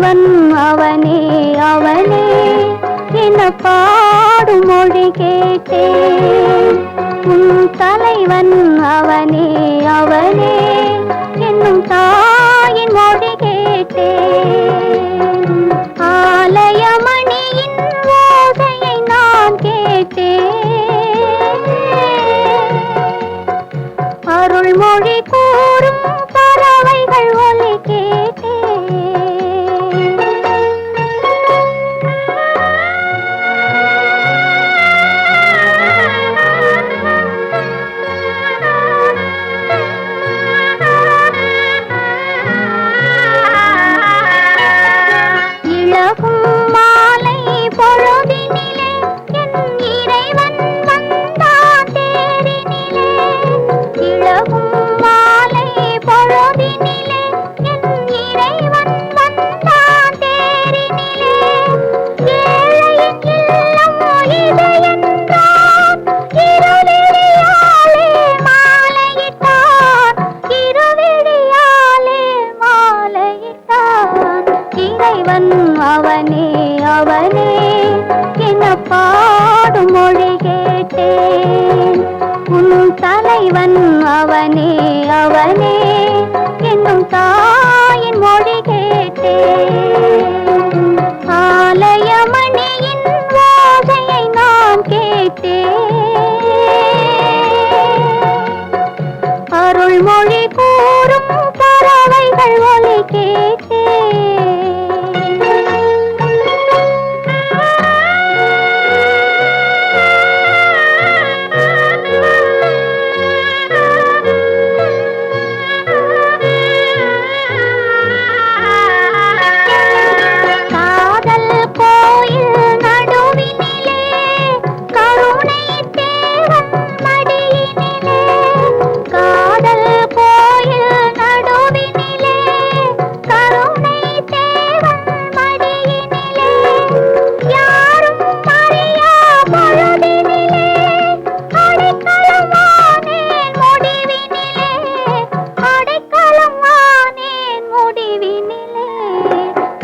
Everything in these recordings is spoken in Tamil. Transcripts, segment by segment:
தலைவன் அவனே அவனே என பாடும் மொழி கேட்டேன். உன் தலைவன் அவனே அவனே என்னும் தாயின் மொழி கேட்டேன். ஆலயமணியின் ஓசையை நான் கேட்டேன். அருள்மொழி கூறும் பறவைகள் ஒலி கேட்டேன். அவனே அவனே என பாடும் மொழி கேட்டேன். உன் தலைவன் அவனே அவனே என்னும் தாயின் மொழி கேட்டேன். ஆலயமணியின் ஓசையை நான் கேட்டேன். அருள்மொழி கூறும் பறவைகள் ஒலி கேட்டேன்.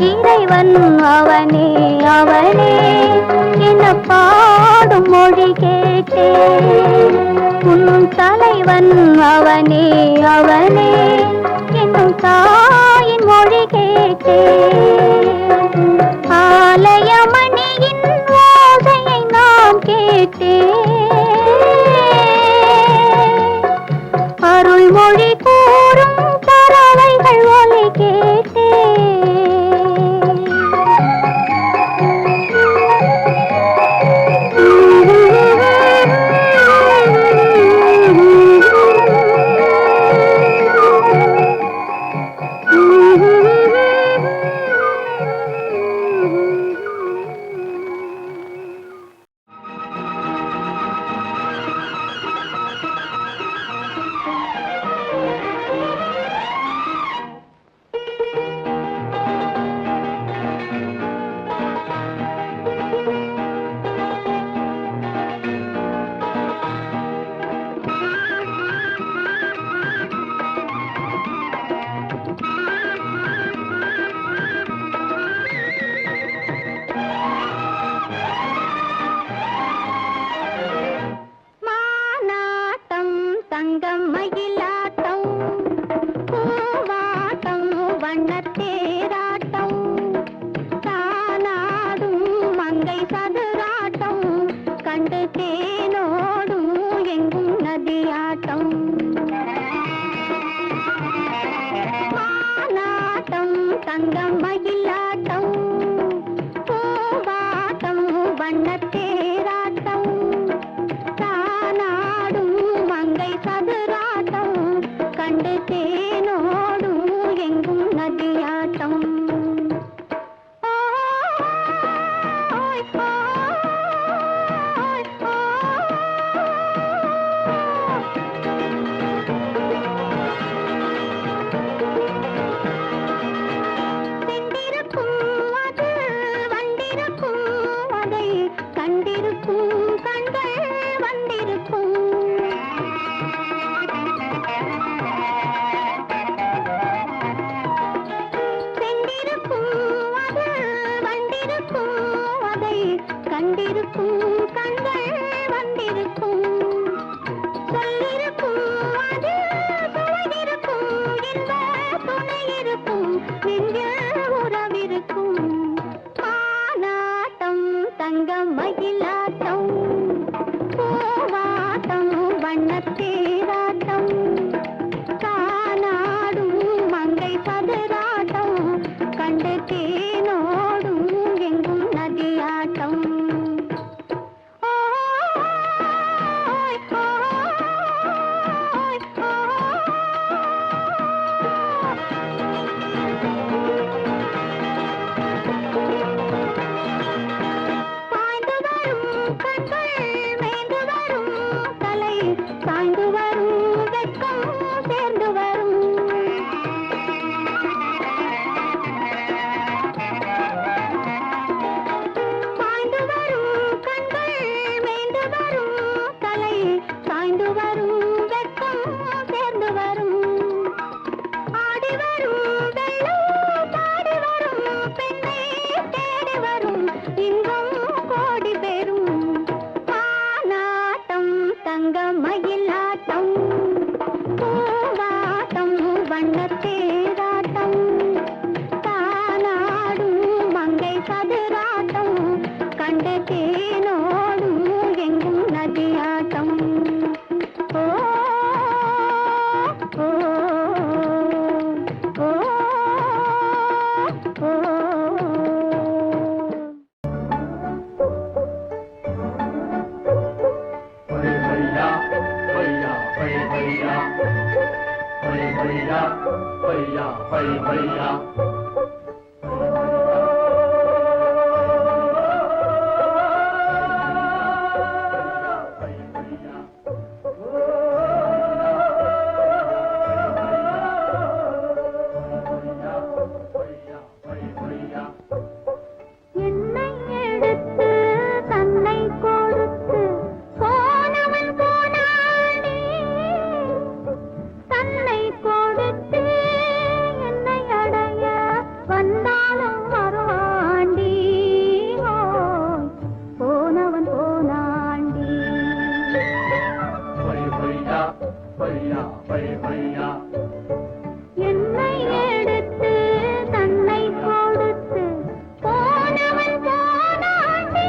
இறைவன் அவனே அவனே என பாடும் மொழி கேட்டேன். உன் தலைவன் அவனே அவனே என்னும் தாயின் மொழி கேட்டேன். ஆலயமணியின் ஓசையை நான் கேட்டேன். அருள்மொழி கூறும் பறவைகள் ஒலி கேட்டேன். தங்கம் மயிலாட்டம் பூவாட்டம் வண்ணத்தேராட்டம் தானாடும் மங்கை சதுராட்டம் கண்டு தேனோடும் எங்கும் நதியாட்டம் மானாட்டம் தங்கம் மயிலாட்டம் பூவாட்டம் வண்ணத்தேராட்டம் தானாடும் மங்கை சதுராட்டம் கண்டு தேனோடும் எங்கும் நதியாட்டம் சொல்லிருக்கும் அது சுவையிருக்கும் இன்ப துணையிருக்கும் நெஞ்சில் உறவிருக்கும் மானாட்டம் தங்க மயிலாட்டம் பூவாட்டம் வண்ணத்தேராட்டம் கானாடும் மங்கை சதுராட்டம் கண்டு தேனோடும் எங்கும் நதியாட்டம் பாய்ந்து வரும் கண்கள் மேய்ந்து வரும் தலை சாய்ந்து வரும் வெட்கம் சேர்ந்து வரும் பாய்ந்து வரும் கண்கள் மேய்ந்து வரும் தலை சாய்ந்து வரும் வெட்கம் சேர்ந்து வரும் ஆடி வரும் வெள்ளம் பாடி வரும் பெண்ணை தேடி வரும் இன்பம் கோடி பெறும் மானாட்டம் தங்க மயிலாட்டம் பூவாட்டம் வண்ணத்தேராட்டம் தானாடும் மங்கை சதுராட்டம் கண்டு தேனோடும் எங்கும் நதியாட்டம் ஓ ஓ ஓ ஓ என்னை எடுத்து தன்னை கொடுத்து போனவன் போனானே தன்னை கொடுத்து என்னை அடைய வந்தாலும் வருவாண்டி ஓய், போனவன் போனாண்டி என்னை எடுத்து தன்னை கொடுத்து போனவன் போனாண்டி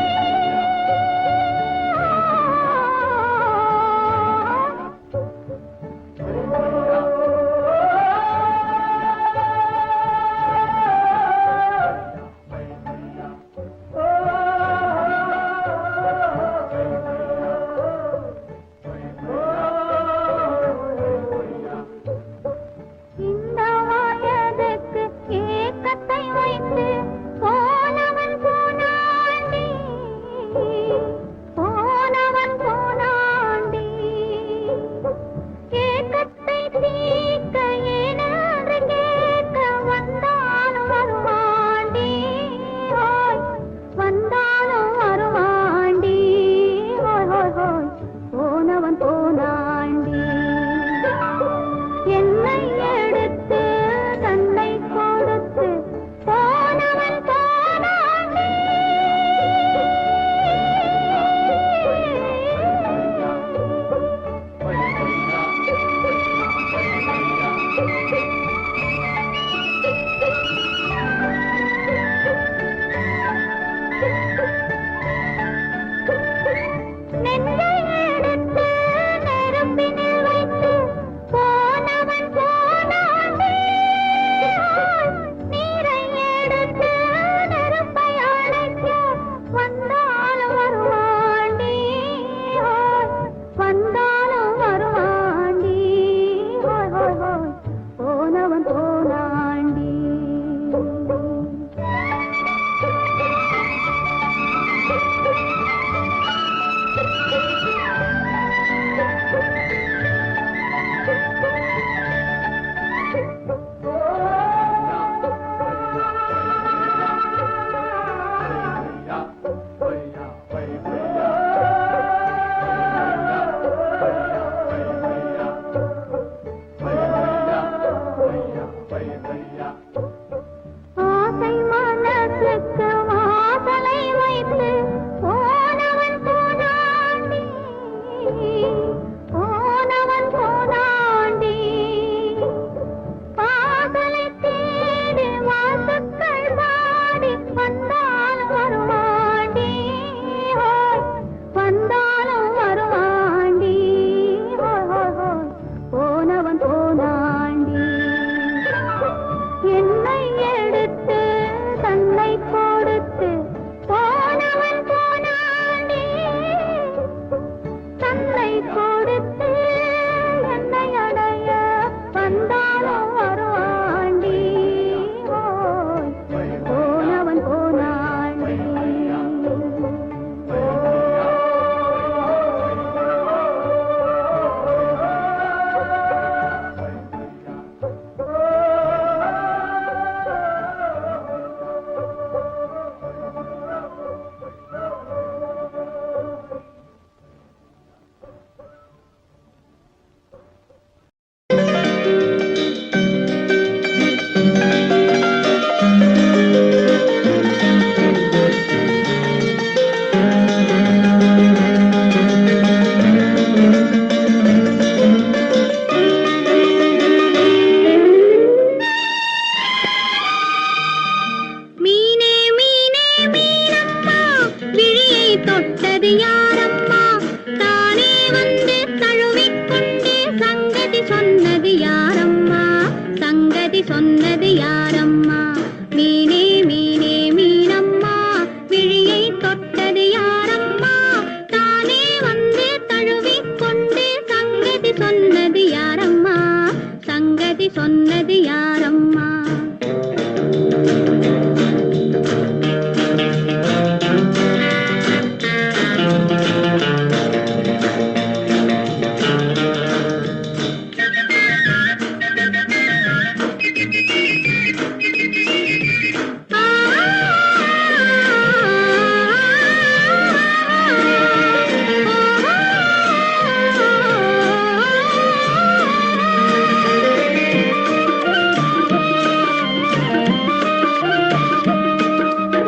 சொன்னது யாரம்மா?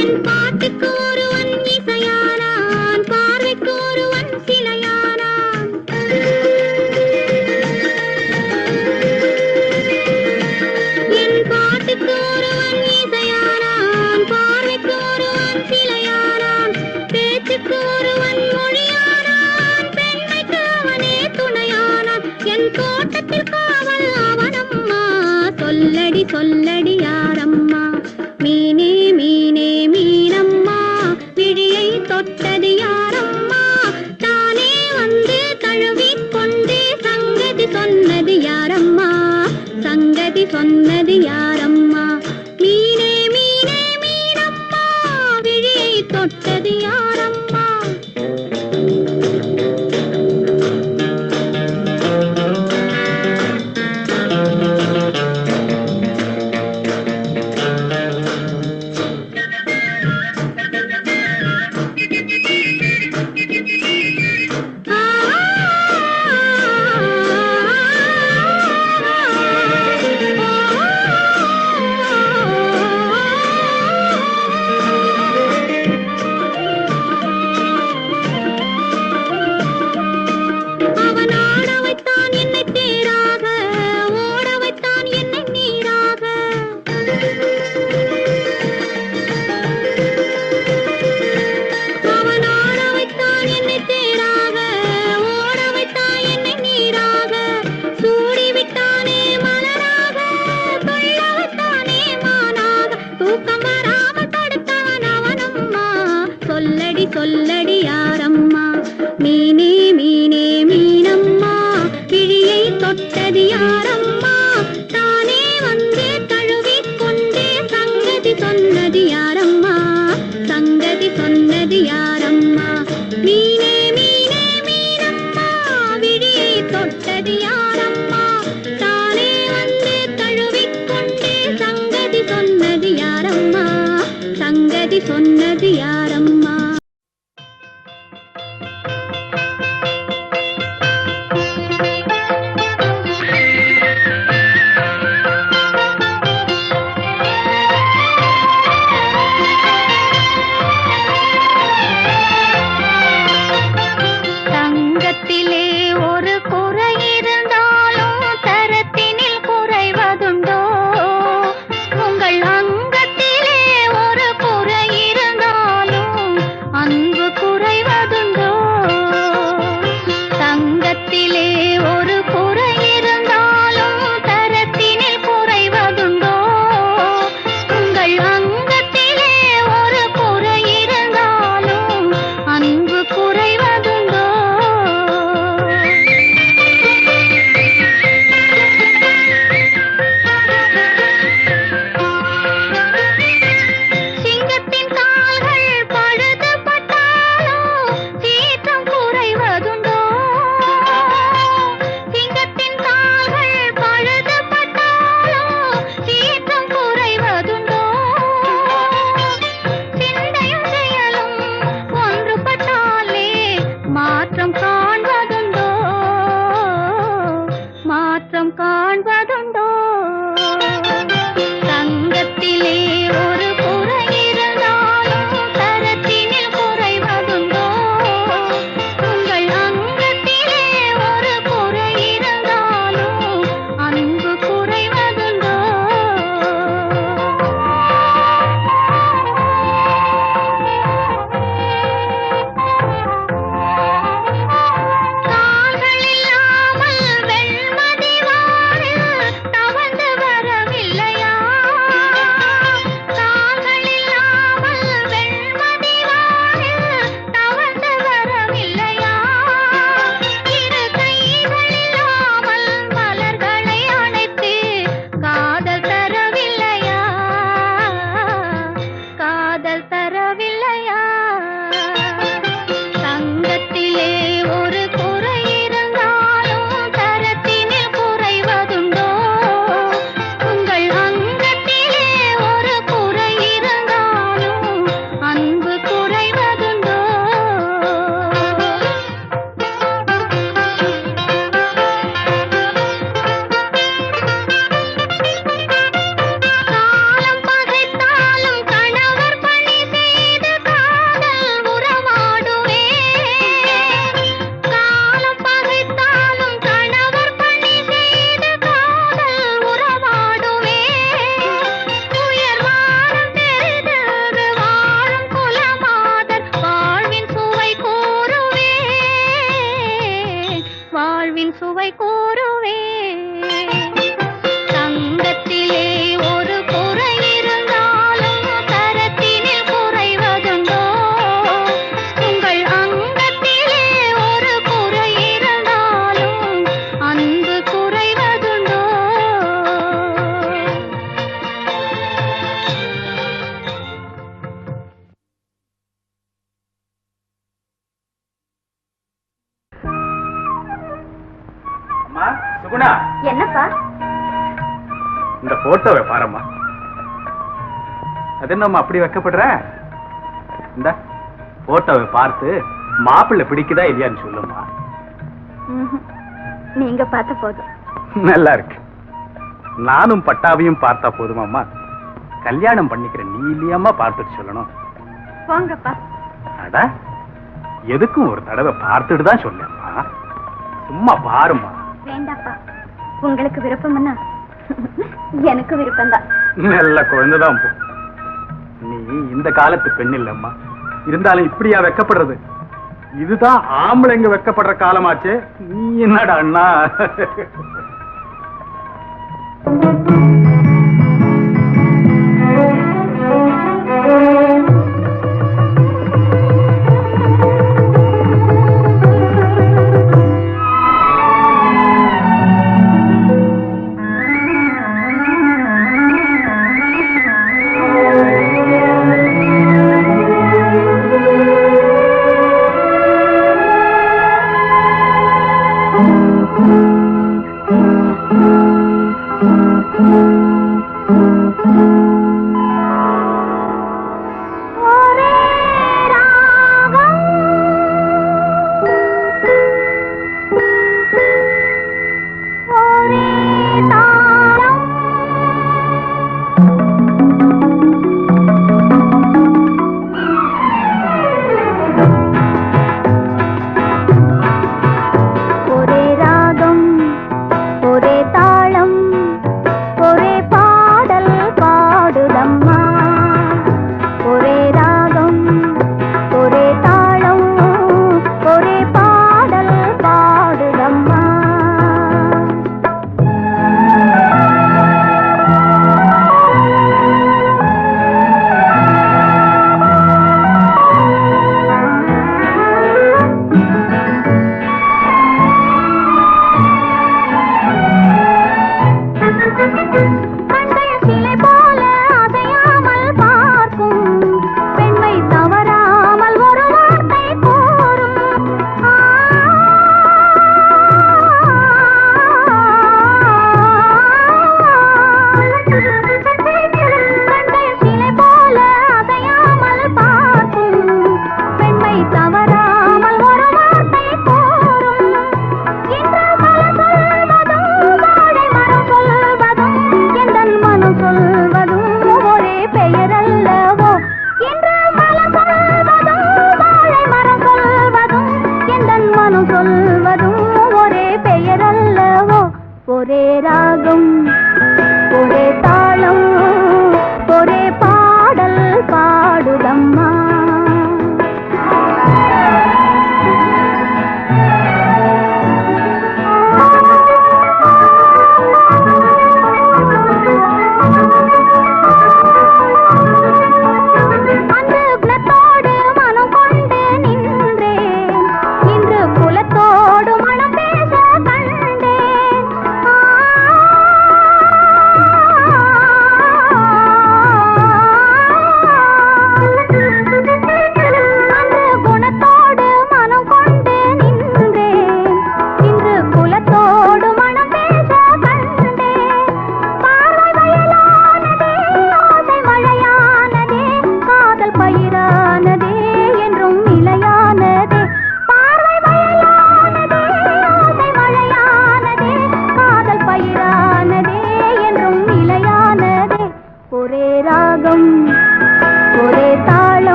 என் பாட்டுக்கு ஒருவன் இசையானான், பார்வைக்கு ஒருவன் சிலையானான். என் பாட்டுக்கு ஒருவன் இசையானான், பார்வைக்கு ஒருவன் சிலையானான். பேச்சுக்கு ஒருவன் மொழியானான், பெண்மைக்கு அவனே துணையானான். என் தோட்டத்தில் காவல் அவனம்மா, சொல்லடி சொல்லடி யாரம்மா? மீனே மீனே மீனம்மா, விழியை தொட்டது யாரம்மா? தானே வந்து தழுவிக் கொண்டே சங்கதி சொன்னது யாரம்மா? சங்கதி சொன்னது யாரம்மா? மீனே மீனே மீனம்மா, விழியை தொட்டது யாரம்மா? சொல்லடி சொல்லடி யாரம்மா? மீனே மீனே மீனம்மா, விழியை தொட்டது யாரம்மா? தானே வந்து தழுவிக் கொண்டே சங்கதி சொன்னது யாரம்மா? சங்கதி சொன்னது யாரம்மா? மீனே மீனே மீனம்மா, விழியை தொட்டது யாரம்மா? தானே வந்து தழுவிக் கொண்டே சங்கதி சொன்னது யாரம்மா? சங்கதி சொன்னது யாரம்மா? தங்கத்திலே ஒரு குறை இருந்தாலும் தரத்தினில் குறைவதுண்டோ? உங்கள் அங்கத்திலே ஒரு குறை இருந்தாலும் அன்பு குறைவதுண்டோ? தங்கத்திலே ஒரு குறை இருந்தாலும் தரத்தினில் குறைவதுண்டோ? உங்கள் அங்கத்திலே ஒரு குறை இருந்தாலும் அன்பு குறைவதுண்டோ? சிங்கத்தின் கால்கள் பழுதுபட்டாலோ சீற்றம் குறைவதுண்டோ? சிங்கத்தின் கால்கள் பழுதுபட்டாலோ சீற்றம் குறைவதுண்டோ? சிந்தையும் செயலும் ஒன்றுபட்டாலே மாற்றம் காண்பதுண்டோ? மாற்றம் காண்பதுண்டோ? தங்கத்திலே ஒரு குறை இருந்தாலும் தரத்தினில் குறைவதுண்டோ? உங்கள் அங்கத்திலே ஒரு குறை இருந்தாலும் அன்பு குறைவதுண்டோ? கால்கள் இல்லாமல் வெண்மதி வானில் வாழ்வின் சுவை கூறுவே. தங்கத்திலே ஒரு குறை இருந்தாலும் தரத்தினில் குறைவதுண்டோ? உங்கள் அங்கத்திலே ஒரு குறை இருந்தாலும் அன்பு குறைவதுண்டோ? சுகுணா, என்னப்பா இந்த போட்டோவை பாரம்மா. அது என்னம்மா அப்படி வைக்கப்படுற? இந்த போட்டோவை பார்த்து மாப்பிள்ளை பிடிக்குதா இல்லையான்னு சொல்லுமா. நீங்க பார்த்த போதும். நல்லா இருக்கு. நானும் பட்டாவையும் பார்த்தா போதுமாம்மா? கல்யாணம் பண்ணிக்கிற நீ இல்லையாம்மா பார்த்துட்டு சொல்லணும். போங்கப்பா. அடா, எதுக்கும் ஒரு தடவை பார்த்துட்டு தான் சொல்லேம்மா. சும்மா பாருமா. வேண்டாப்பா, உங்களுக்கு விருப்பம்னா எனக்கு விருப்பம்தான். நல்ல குழந்தைதான் போ. நீ இந்த காலத்து பெண் இல்லம்மா. இருந்தாலும் இப்படியா வெக்கப்படுறது? இதுதான் ஆம்பளைங்க வெக்கப்படுற காலமாச்சே. நீ என்னடா அண்ணா?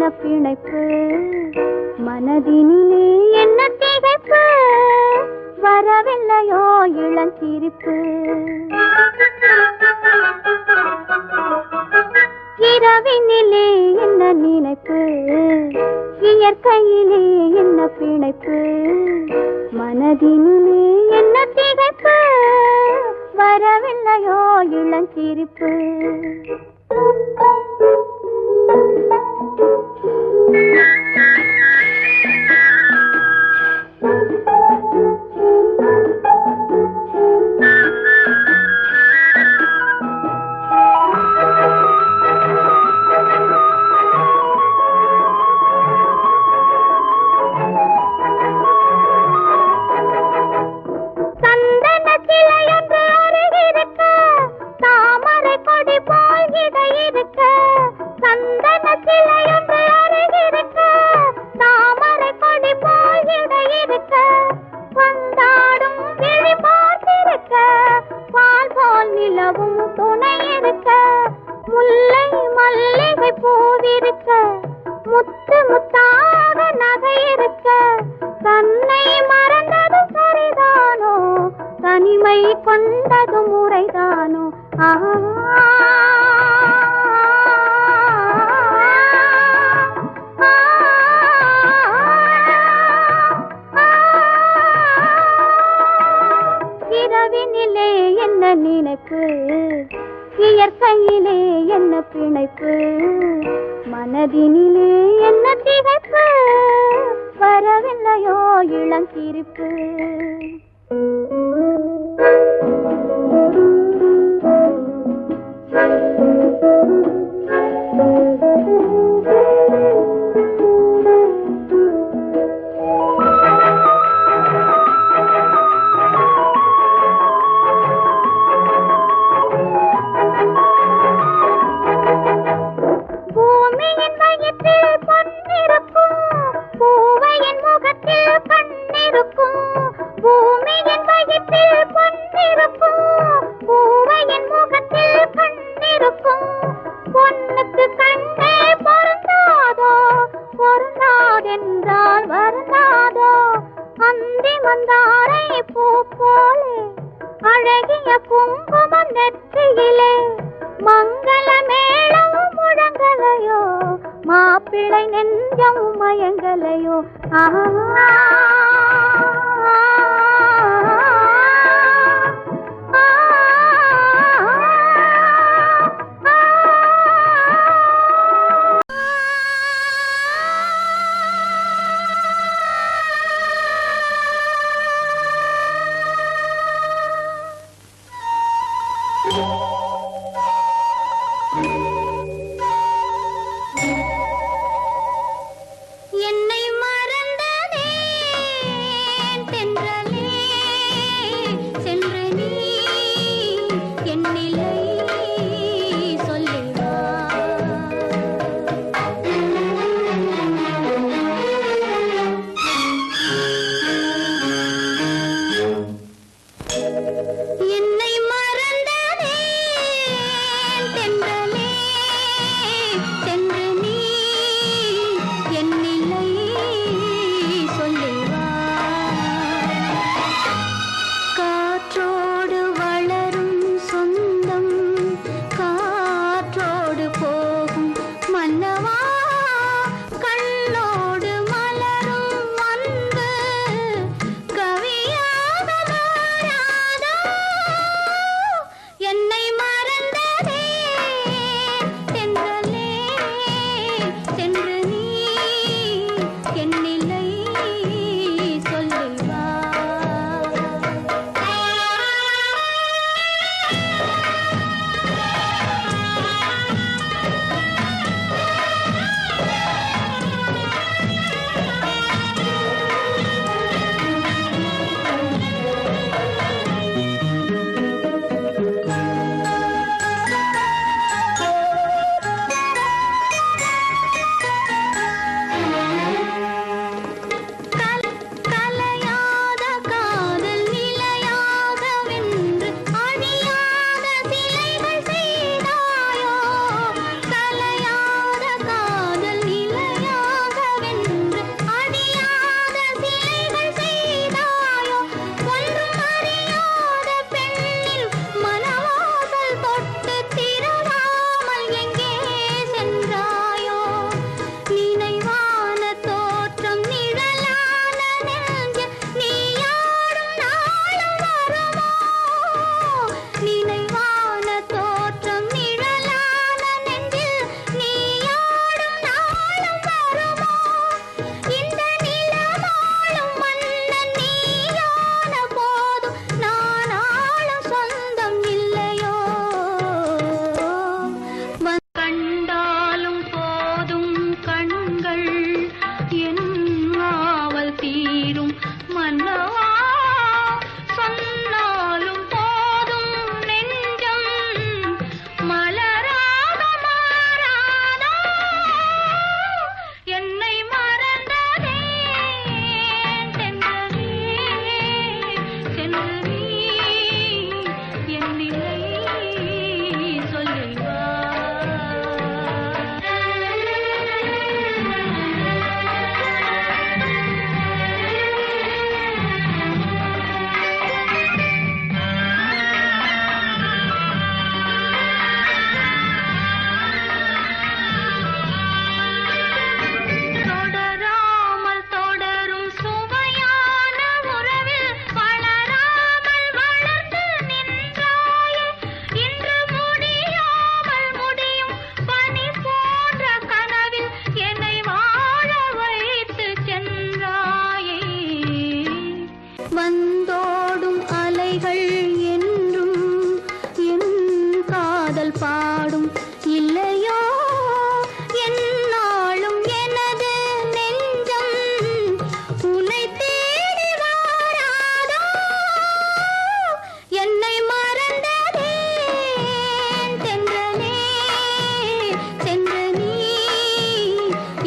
என்ன பிணைப்பு மனதினிலே என்ன திகைப்பு வரவில்லையோ இளஞ்சிரிப்பு இரவினிலே என்ன நினைப்பு இயற்கையிலே என்ன பிணைப்பு மனதினிலே என்ன திகைப்பு வரவில்லையோ இளஞ்சிரிப்பு முத்து முத்தாக நகை இருக்க தன்னை மறந்தது சரிதானோ தனிமை கொண்டது முறைதானோ இரவினிலே என்ன நினைப்பு இயற்கையிலே என்ன பிணைப்பு மனதினிலே என்ன திகைப்பு வரவில்லையோ இளஞ்சிரிப்பு அழகிய குங்குமம் நெற்றியிலே மங்கள மேளம் முழங்கலையோ மாப்பிள்ளை நெஞ்சம் மயங்கலையோ என்னை மறந்ததே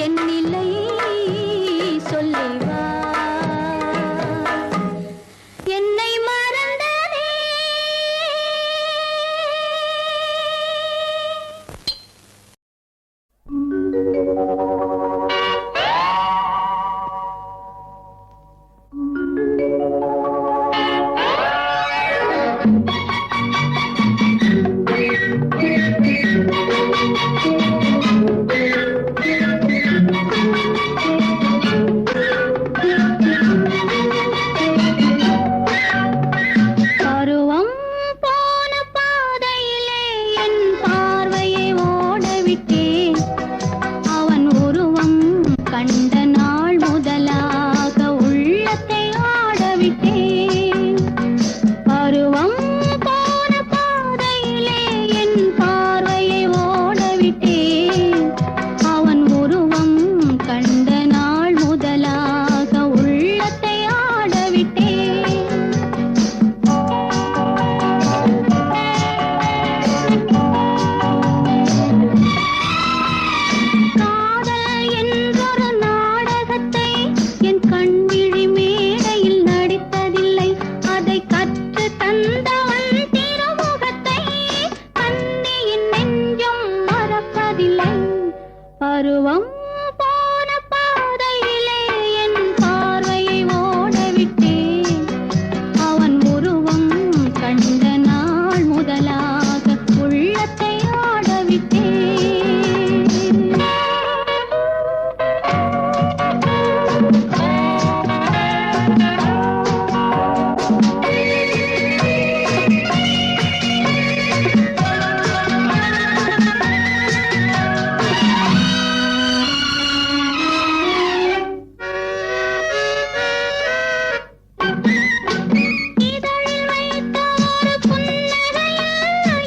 என்னில்லை சொல்லி வா என்னை மறந்ததே பருவம் போன பாதையிலே என் பார்வையை ஓடவிட்டேன் அவன் உருவம் கண்ட நாள் முதலாக உள்ளத்தை ஆடவிட்டேன் பருவம் போன பாதையிலே என் பார்வையை ஓடவிட்டேன் அவன் உருவம் கண்ட நாள் முதலாக உள்ளத்தை ஆடவிட்டேன் காதல் என்றொரு நாடகத்தை என் கண்விழி மேடையில் நடித்ததில்லை அதை கற்று தந்தவன் திருமுகத்தை கண்ணியின் நெஞ்சம் மறப்பதில்லை பருவம் போன பாதையிலே என் பார்வையை ஓடவிட்டேன் அவன் உருவம் கண்ட நாள் முதலாக உள்ளத்தை ஆடவிட்டேன் இதழில் வைத்த ஒரு புன்னகையில்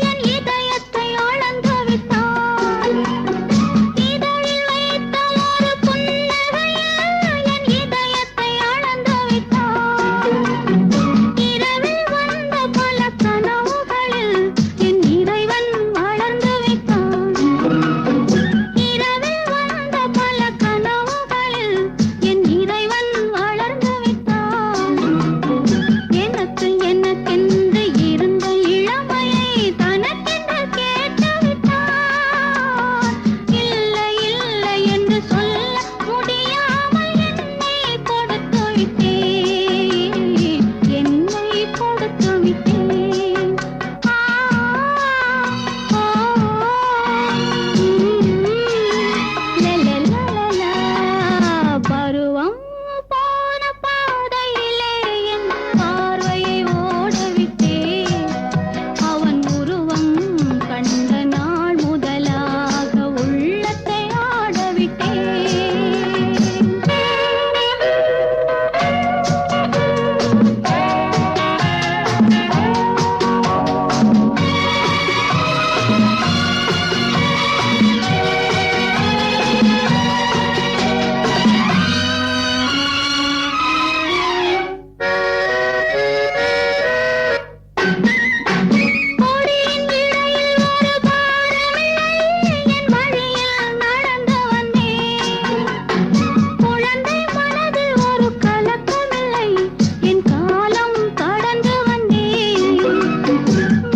என் இதயத்தை அளந்து விட்டான் இதழில் வைத்த ஒரு புன்னகையில் என் இதயத்தை அளந்து விட்டான் இரவில் வந்த பல கனவுகளில் என் இறைவன் வளர்ந்து விட்டான் இரவில் வந்த பல கனவுகளில் என் இறைவன் வளர்ந்து விட்டான் எனக்கென்று இருந்த இளமையை தனக்கென்று கேட்டு விட்டான் இல்லை இல்லை என்று சொல்ல முடியாமல் என்னை கொடுத்து விட்டேன் என்னை கொடுத்து விட்டேன் பருவம் போன பாதையிலே என் பார்வையை ஓடவிட்டேன் அவன் உருவம் கண்ட நாள் முதலாக உள்ளத்தை ஆடவிட்டேன் கொடியின் இடையில் ஒரு பாரமில்லை என் வழியில் நடந்து வந்தேன் குழந்தை மனதில் ஒரு கலக்கமில்லை என் காலம் கடந்து வந்தேன்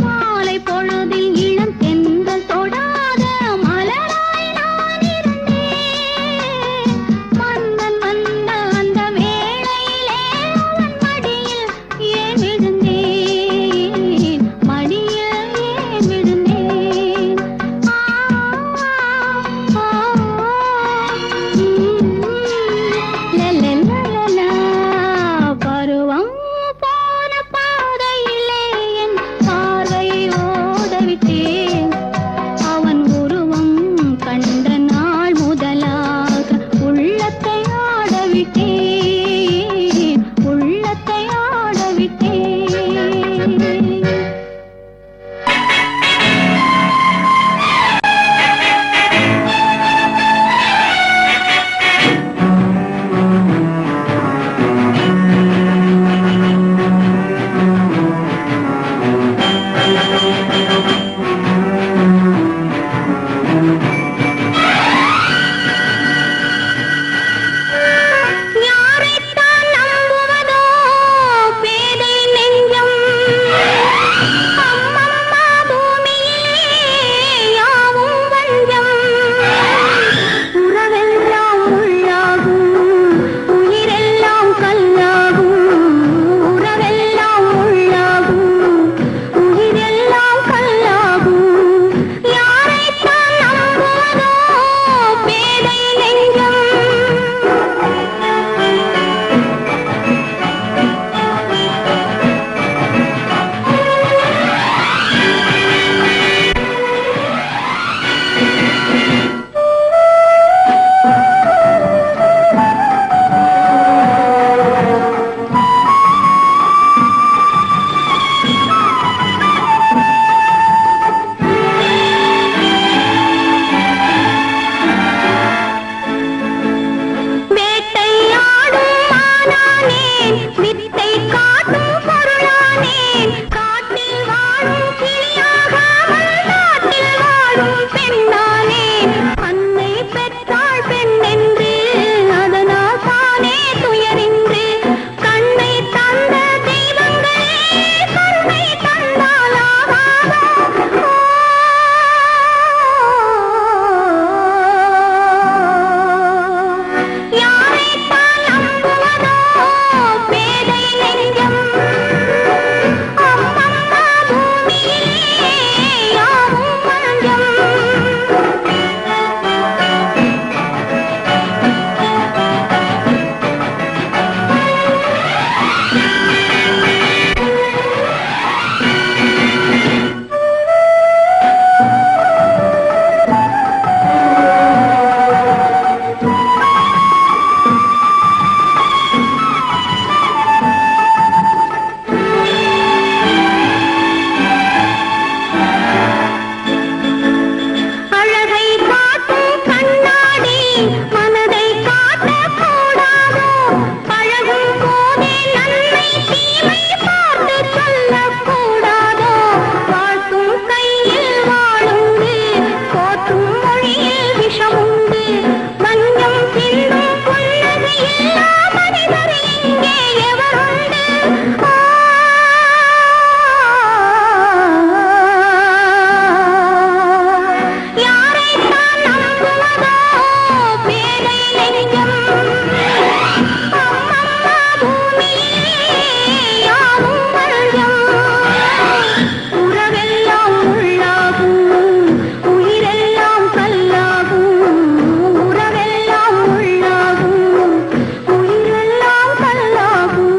மாலை பொழுதில் இளம் தென்றல் தொடாத மலராய் நான் இருந்தேன் மன்னன் வந்த அந்த வேளையிலே அவன் மடியில் ஏன் விழுந்தேன் மடியில் ஏன் விழுந்தேன் பருவம் போன பாதையிலே என் பார்வையை ஓடவிட்டேன் அவன் உருவம் கண்ட நாள் முதலாக உள்ளத்தை ஆடவிட்டேன் உள்ளத்தை ஆடவிட்டேன் வித்தை காட்டும் பொருளானேன் காட்டில் வாழும் கிளியாகாமல் நாட்டில் வாழும் பெண்ணானே அன்னை பெற்றாள் பெண் என்று அதனால் தானே துயரின்று கண்ணை தந்த தெய்வங்களே கருணை தந்தாலாகாதோ யாரைத்தான் நம்புவதோ பேதை நெஞ்சம் அம்மம்மா பூமியிலே யாவும் மஞ்சம் அழகை காட்டும் கண்ணாடி மனதை காட்டக்கூடாதோ பழகும் போதே நன்மை தீமை பார்த்து சொல்லக்கூடாதோ வாழ்த்தும் கையில் வாழுண்டு போற்றும் மொழியில் விஷமுண்டு மஞ்சம் சிந்தும் புன்னகை இல்லா மனிதர் இங்கே எவருண்டு யாரைத்தான் நம்புவதோ பேதை நெஞ்சம் அம்மம்மா பூமியிலே யாவும் மஞ்சம் உறவெல்லாம் உள்ளாகும் உயிரெல்லாம் கல்லாகும் உறவெல்லாம் உள்ளாகும் உயிரெல்லாம் கல்லாகும்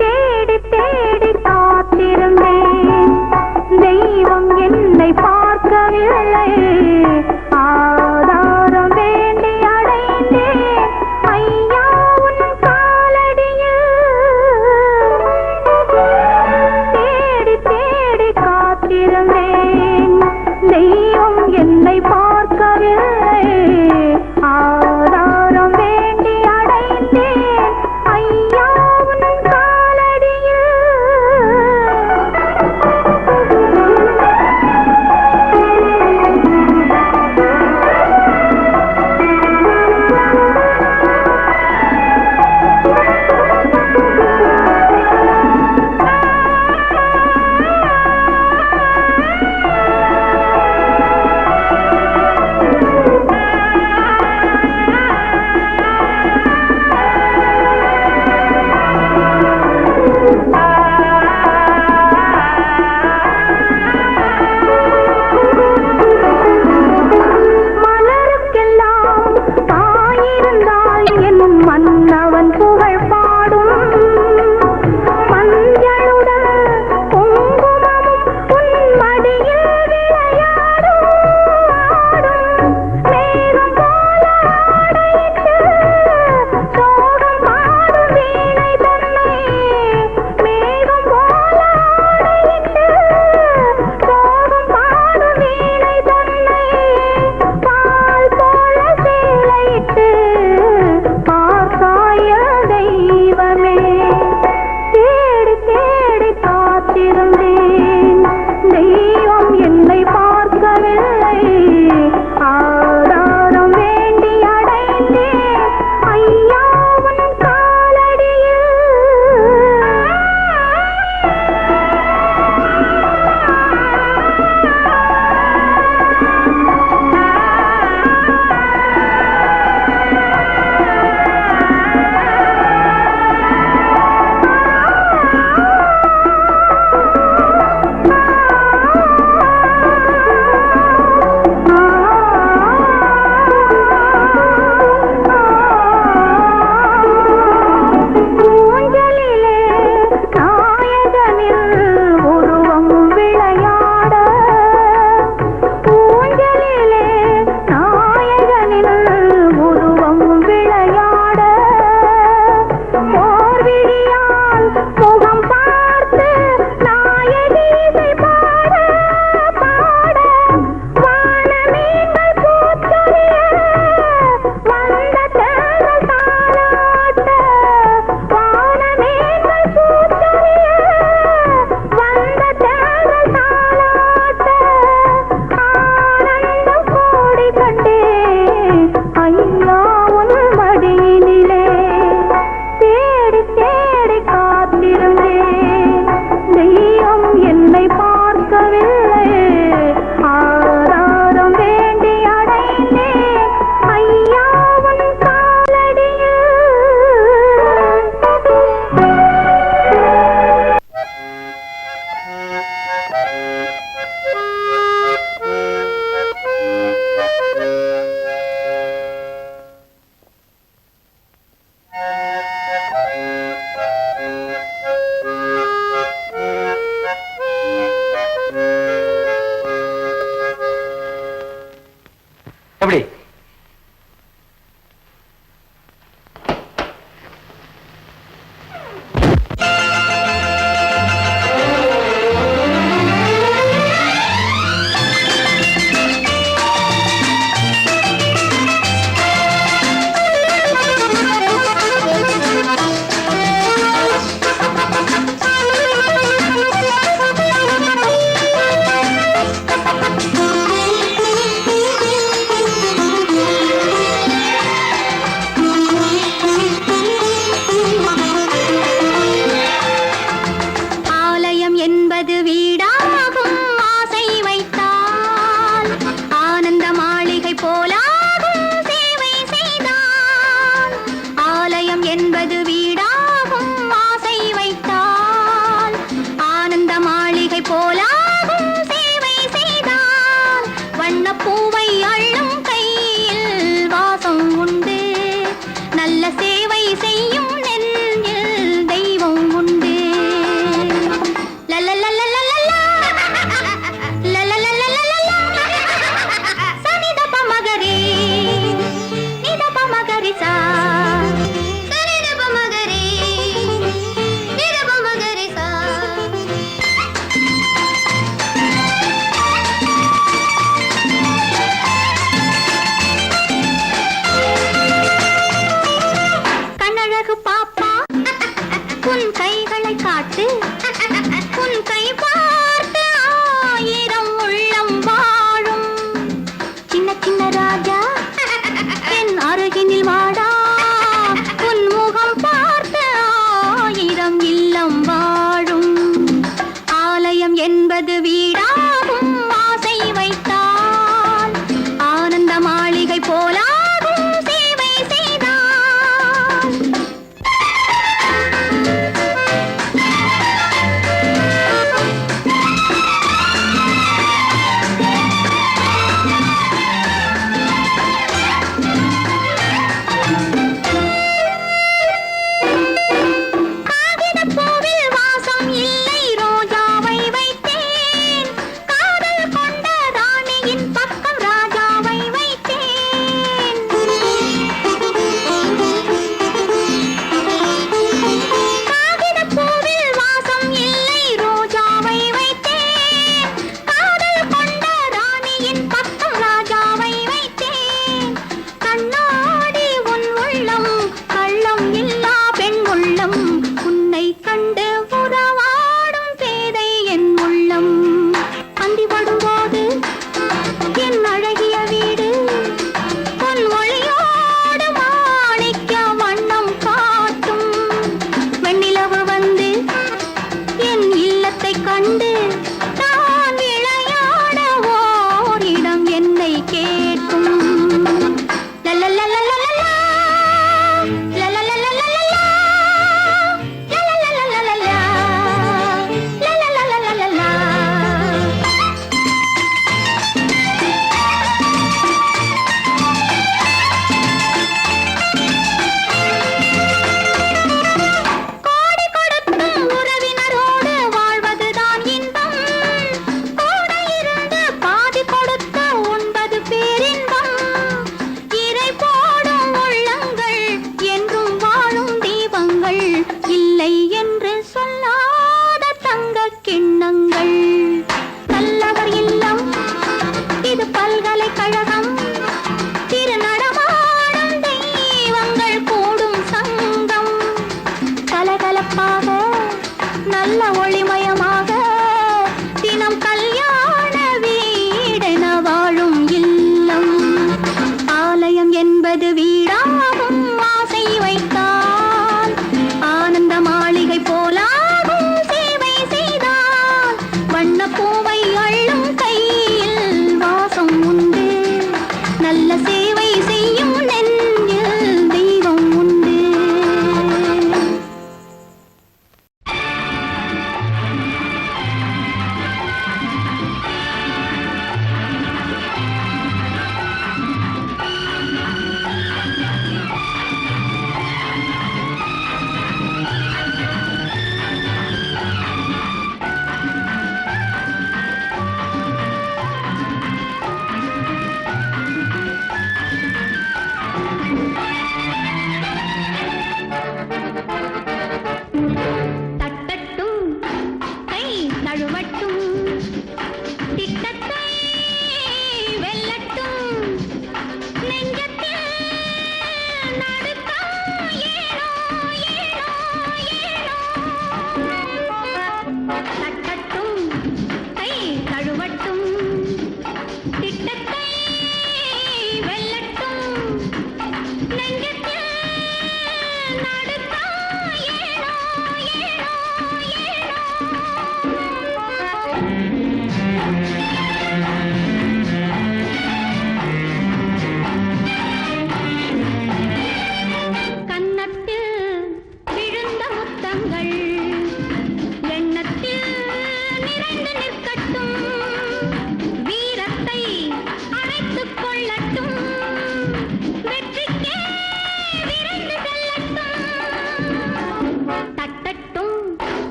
தேடி தேடி காத்திருந்தேன் தெய்வம் என்னை பார்க்கவில்லை ஆதாரம் வேண்டி அடைந்தேன் ஐயா உன் காலடியில் தேடி தேடி காத்திருந்தேன் தெய்வம் என்னை பார்க்கவில்லை ஆதாரம் வேண்டி அடைந்தேன் ஐயா உன் காலடியில் கைகளை காட்டு உன் கை பார்த்து 1000 உள்ளம் வாழும் சின்ன சின்ன ராஜா என் அருகினில் வாடா உன் முகம் பார்த்து 1000 இல்லம் வாழும் ஆலயம் என்பது வீடாகும் ஆசை வைத்தால் ஆனந்த மாளிகை போலாகும் சேவை செய்தால்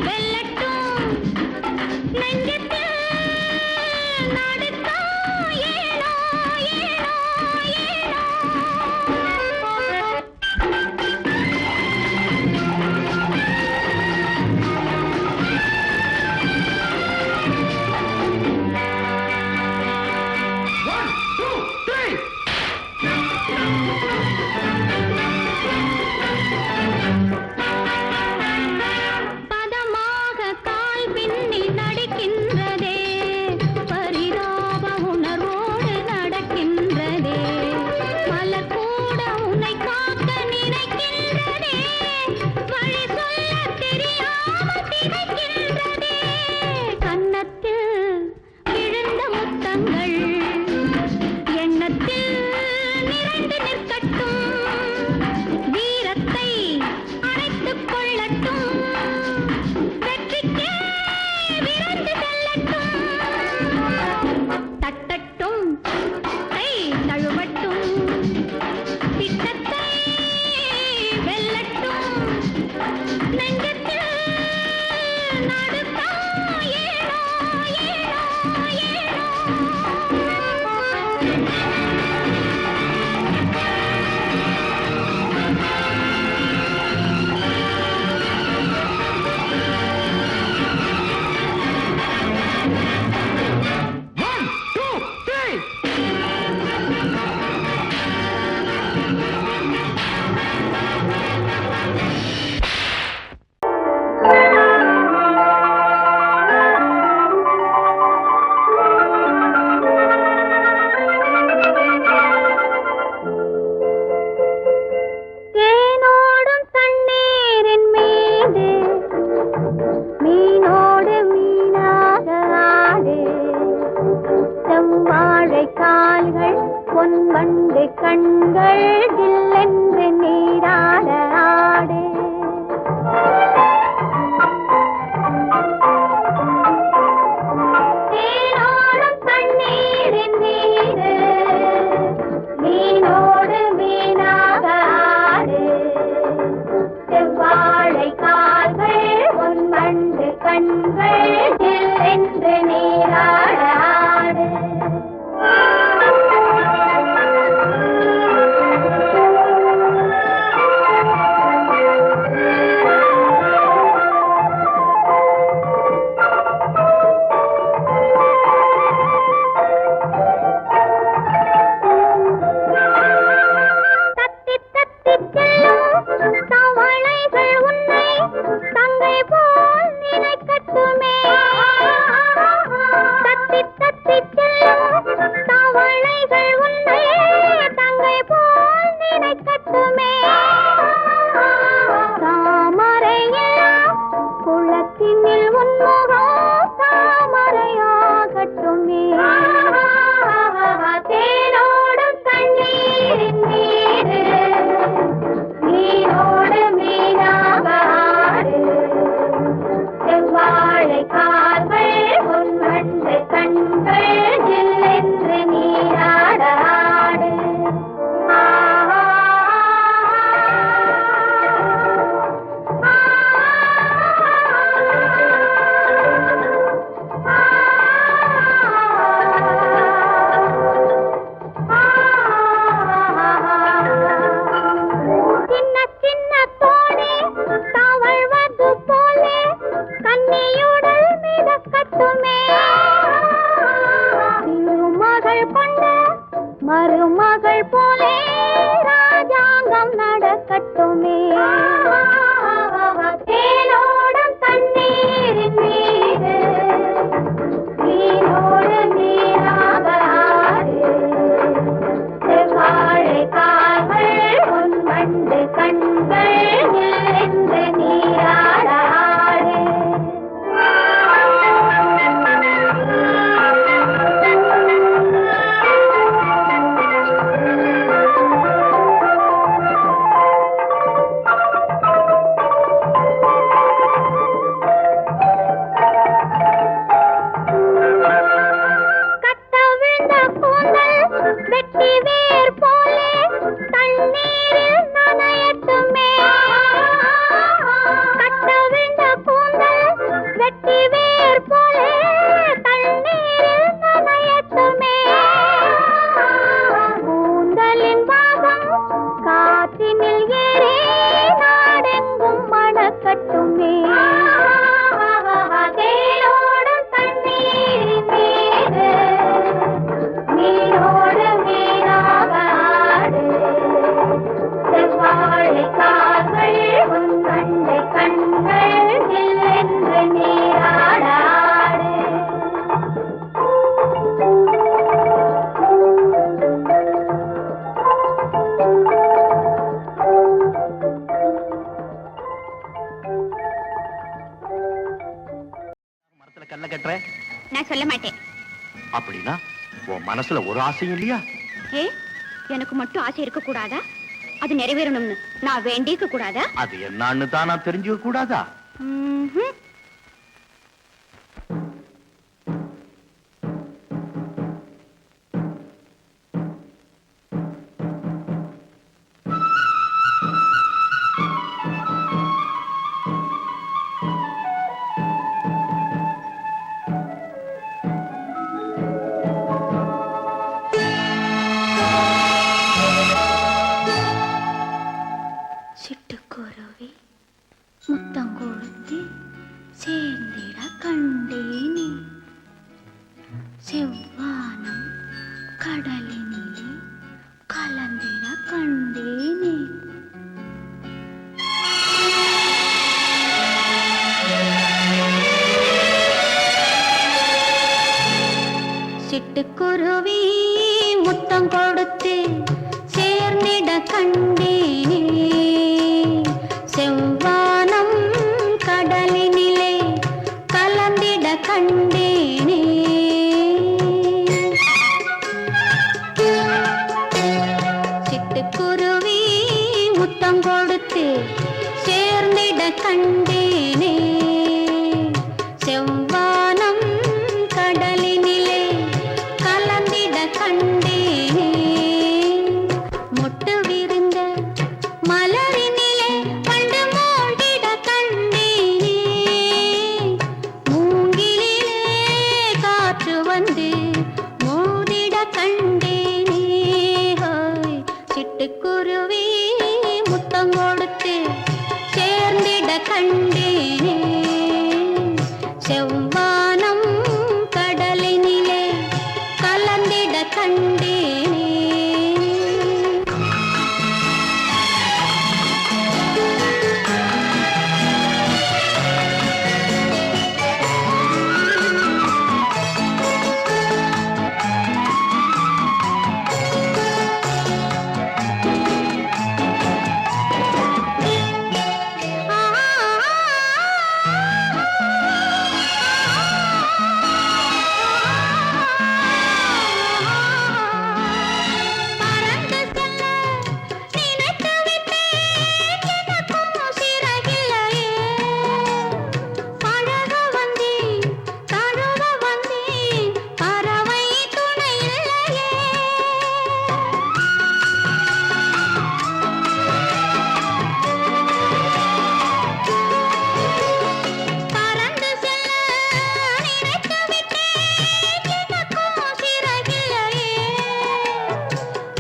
வெல்லட்டும் நெஞ்சத்தில் நடுக்கம் ஏனோ ஏனோ ஏனோ பதமாக கால் பின்னில் நடிக்கின்றதே பரிதாப உணர்வோடு நடக்கின்றதே மலர் கூட உன்னை காக்க நினைக்கின்றதே வழி சொல்ல தெரியாமல் திகைக்கின்றதே கன்னத்தில் விழுந்த முத்தங்கள் எண்ணத்தில் நிறைந்து நிற்கட்டும் வீரத்தை அணைத்துக் கொள்ளட்டும் வெற்றிக்கே விரைந்து செல்லட்டும் தட்டட்டும் கை தழுவட்டும் திட்டத்தை வெல்லட்டும் நெஞ்சத்தில் நடுக்கம் ஏனோ ஏனோ ஏனோ தேனோடும் தண்ணீரின் மீது மீனோடு மீனாக ஆடு செவ்வாழை கால்கள் பொன்வண்டு கண்கள் ஜில்லென்று நீராட ஆடு தேனோடும் தண்ணீரின் மீது மீனோடு மீனாக ஆடு செவ்வாழை கால்கள் பொன்வண்டு கண்கள் ஜில்லென்று நீராட ஆடு தத்தி தத்தி செல்லும் தவளைகள் உன்னை தங்கை போல் நினைக்கட்டுமே வெட்டி வேர் போல தண்ணீரில் நனையட்டுமே. கூந்தலின் வாசம் காற்றினில் ஏறி நாடெங்கும் மணக்கட்டுமே. தேனோடும் தண்ணீரின் மீது நீரோடு மீனாக ஆடு. செவ்வாழை கால்கள் உன் கண்டை கண்கள் என்று நீராடாடு. மரத்துல கல்ல கட்டுற? நான் சொல்ல மாட்டேன். அப்படின்னா உன் மனசுல ஒரு ஆசையும் இல்லையா? ஏ, எனக்கு மட்டும் ஆசை இருக்க கூடாதா? அது நிறைவேறணும்னு நான் வேண்டிக்க கூடாதா? அது என்னன்னு தான் நான் தெரிஞ்சுக்க கூடாதா? ம்ஹும். சிட்டுக்குருவி முத்தம் கொடுத்து சேர்ந்திட கண்டேனே. செவ்வானம் கடலினிலே கலந்திட கண்டேனே. சிட்டுக்குருவி முத்தம் கொடுத்து சேர்ந்திட கண்டேனே. செவ்வானம் கடலினிலே கலந்திட கண்டேனே. சிட்டுக்குருவி முத்தம் கொடுத்து சேர்ந்திட கண்டேனே. செவ்வானம் கடலினிலே கலந்திட கண்டேனே. மொட்டு விரிந்த மலரினிலே பண்டு மூண்டிட கண்டேனே. மூங்கிலிலே காற்று வந்து மோதிட கண்டேனே. ஹோய், சிட்டுக்குருவி முத்தம் கொடுத்து சேர்ந்திட கண்டேனே. செவ்வானம் கடலினிலே கலந்திட கண்டேனே. பறந்து செல்ல நினைத்து விட்டேன், எனக்கும் சிறகில்லையே. பழக வந்தேன், தழுவ வந்தேன், பறவை துணை இல்லையே. பறந்து செல்ல நினைத்து விட்டேன், எனக்கும் சிறகில்லையே.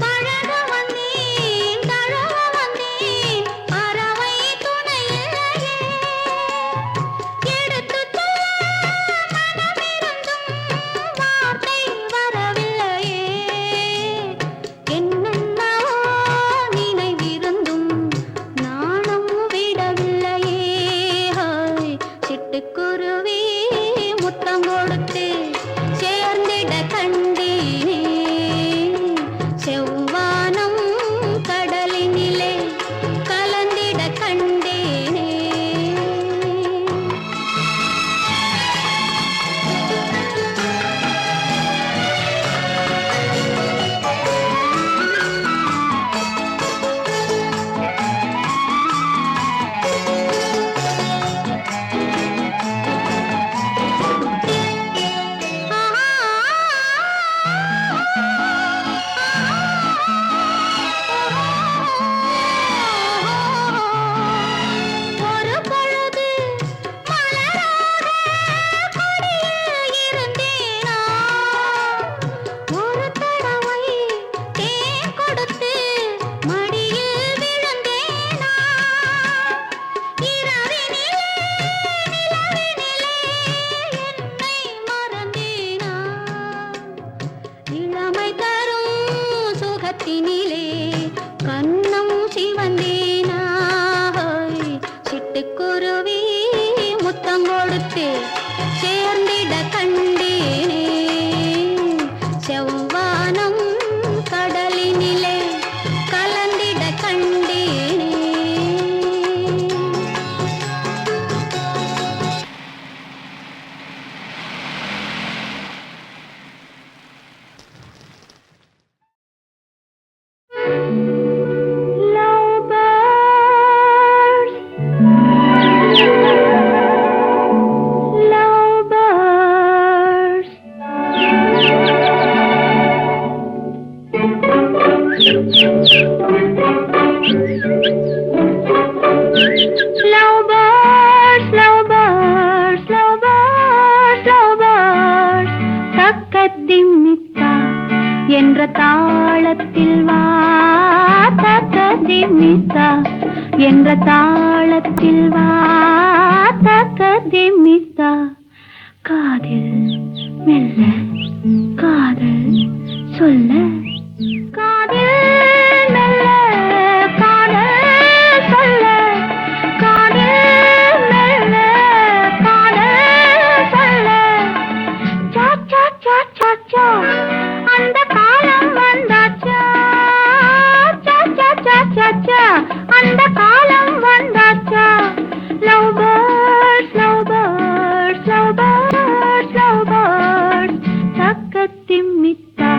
பழக வந்தேன், தழுவ வந்தேன், பறவை துணை இல்லையே. எடுத்துச் சொல்ல மனமிருந்தும் வார்த்தை வரவில்லையே. என்னென்னவோ நினைவிருந்தும் நாணம் விடவில்லையே. ஹாய், சிட்டுக்குருவி முத்தம் கொடுத்து சேர்ந்திட கண்டேனே. செவ்வானம் கடலினிலே கலந்திட கண்டேனே. தாளத்தில் வா தக்கதிமித்தா என்ற தாளத்தில் வா தக்கதிமித்தா காதில் மெல்ல காதல் சொல்ல காதில் மெல்ல காதல் சொல்ல காதில் மெல்ல காதல் சொல்ல சா சா சா சா சா அந்த காலம் வந்தாச்சா சா சா சா சா சா அந்த காலம் வந்தாச்சா love birds love birds love birds love birds தக்கதிமித்தா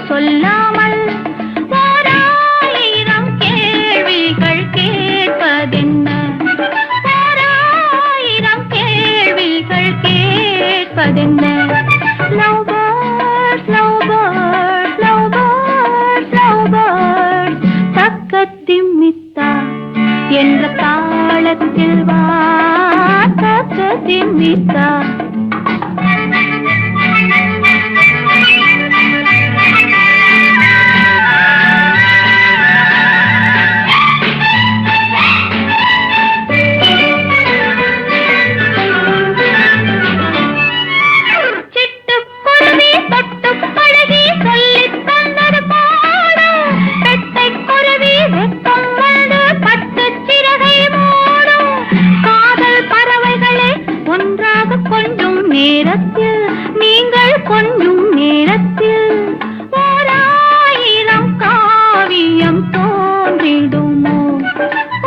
சொல்லாமல் ஓராயிரம் கேள்விகள் கேட்பதென்ன ஓராயிரம் கேள்விகள் கேட்பதென்ன love birds love birds love birds love birds தக்கதிமித்தா என்ற தாளத்தில் வா தக்கதிமித்தா நேரத்தில் நீங்கள் கொஞ்சம் நேரத்தில் ஓராயிரம் காவியம் தோன்றிடுமோ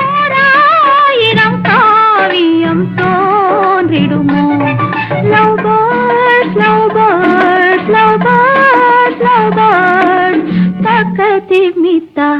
ஓராயிரம் காவியம் தோன்றிடுமோ love birds love birds love birds love birds தக்கதிமித்தா